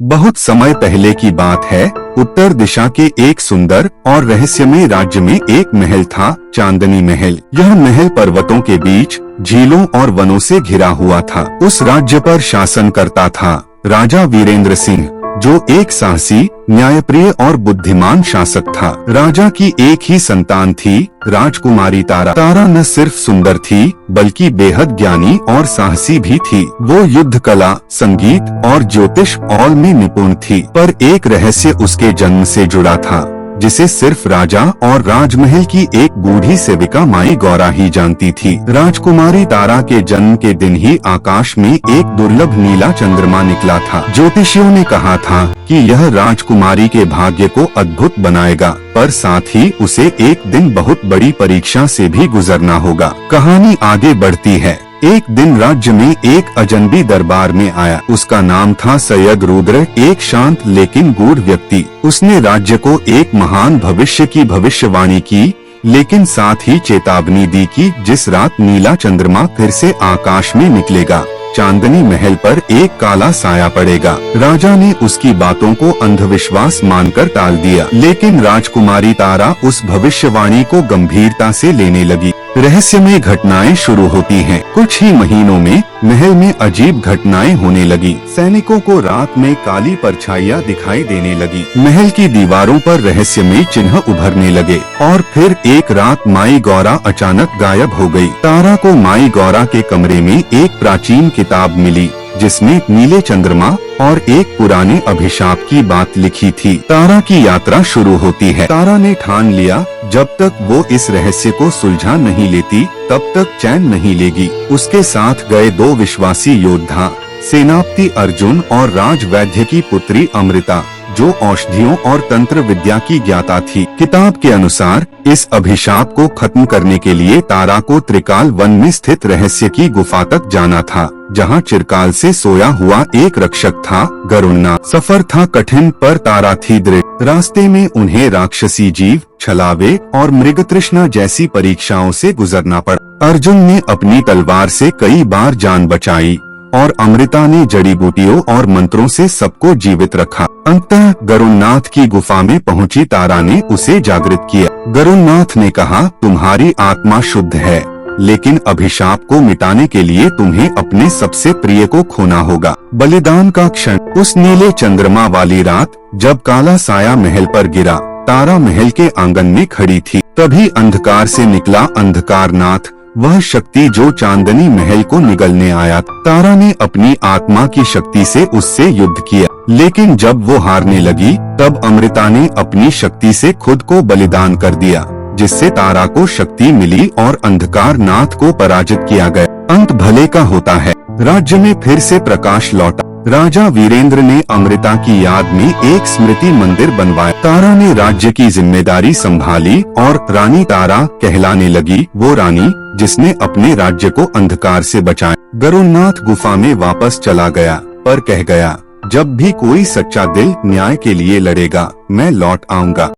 बहुत समय पहले की बात है। उत्तर दिशा के एक सुंदर और रहस्यमय राज्य में एक महल था, चांदनी महल। यह महल पर्वतों के बीच झीलों और वनों से घिरा हुआ था। उस राज्य पर शासन करता था राजा वीरेंद्र सिंह, जो एक साहसी, न्यायप्रिय और बुद्धिमान शासक था। राजा की एक ही संतान थी, राजकुमारी तारा। तारा न सिर्फ सुंदर थी, बल्कि बेहद ज्ञानी और साहसी भी थी। वो युद्ध कला, संगीत और ज्योतिष औल में निपुण थी। पर एक रहस्य उसके जन्म से जुड़ा था, जिसे सिर्फ राजा और राजमहल की एक बूढ़ी सेविका माई गौरा ही जानती थी। राजकुमारी तारा के जन्म के दिन ही आकाश में एक दुर्लभ नीला चंद्रमा निकला था। ज्योतिषियों ने कहा था कि यह राजकुमारी के भाग्य को अद्भुत बनाएगा, पर साथ ही उसे एक दिन बहुत बड़ी परीक्षा से भी गुजरना होगा। कहानी आगे बढ़ती है। एक दिन राज्य में एक अजनबी दरबार में आया। उसका नाम था सैयद रुद्र, एक शांत लेकिन गूढ़ व्यक्ति। उसने राज्य को एक महान भविष्य की भविष्यवाणी की, लेकिन साथ ही चेतावनी दी कि जिस रात नीला चंद्रमा फिर से आकाश में निकलेगा, चांदनी महल पर एक काला साया पड़ेगा। राजा ने उसकी बातों को अंधविश्वास मानकर टाल दिया, लेकिन राजकुमारी तारा उस भविष्यवाणी को गंभीरता से लेने लगी। रहस्यमय घटनाएं शुरू होती हैं। कुछ ही महीनों में महल में अजीब घटनाएं होने लगी। सैनिकों को रात में काली परछाइयां दिखाई देने लगी। महल की दीवारों पर रहस्यमय चिन्ह उभरने लगे। और फिर एक रात माई गौरा अचानक गायब हो गई। तारा को माई गौरा के कमरे में एक प्राचीन किताब मिली, जिसमें नीले चंद्रमा और एक पुराने अभिशाप की बात लिखी थी। तारा की यात्रा शुरू होती है। तारा ने ठान लिया, जब तक वो इस रहस्य को सुलझा नहीं लेती, तब तक चैन नहीं लेगी। उसके साथ गए दो विश्वासी योद्धा, सेनापति अर्जुन और राजवैद्य की पुत्री अमृता, जो औषधियों और तंत्र विद्या की ज्ञाता थी। किताब के अनुसार इस अभिशाप को खत्म करने के लिए तारा को त्रिकाल वन में स्थित रहस्य की गुफा तक जाना था, जहां चिरकाल से सोया हुआ एक रक्षक था, गरुड़नाथ। सफर था कठिन, पर तारा थी दृढ़। रास्ते में उन्हें राक्षसी जीव, छलावे और मृग तृष्णा जैसी परीक्षाओं से गुजरना पड़ा। अर्जुन ने अपनी तलवार से कई बार जान बचाई और अमृता ने जड़ी बूटियों और मंत्रों से सबको जीवित रखा। अंततः गरुड़नाथ की गुफा में पहुंची तारा ने उसे जागृत किया। गरुड़नाथ ने कहा, तुम्हारी आत्मा शुद्ध है, लेकिन अभिशाप को मिटाने के लिए तुम्हें अपने सबसे प्रिय को खोना होगा। बलिदान का क्षण। उस नीले चंद्रमा वाली रात, जब काला साया महल पर गिरा, तारा महल के आंगन में खड़ी थी। तभी अंधकार से निकला अंधकारनाथ, वह शक्ति जो चांदनी महल को निगलने आया। तारा ने अपनी आत्मा की शक्ति से उससे युद्ध किया, लेकिन जब वो हारने लगी, तब अमृता ने अपनी शक्ति से खुद को बलिदान कर दिया, जिससे तारा को शक्ति मिली और अंधकारनाथ को पराजित किया गया। अंत भले का होता है। राज्य में फिर से प्रकाश लौटा। राजा वीरेंद्र ने अमृता की याद में एक स्मृति मंदिर बनवाया। तारा ने राज्य की जिम्मेदारी संभाली और रानी तारा कहलाने लगी, वो रानी जिसने अपने राज्य को अंधकार से बचाया। गरुड़नाथ गुफा में वापस चला गया, पर कह गया, जब भी कोई सच्चा दिल न्याय के लिए लड़ेगा, मैं लौट आऊंगा।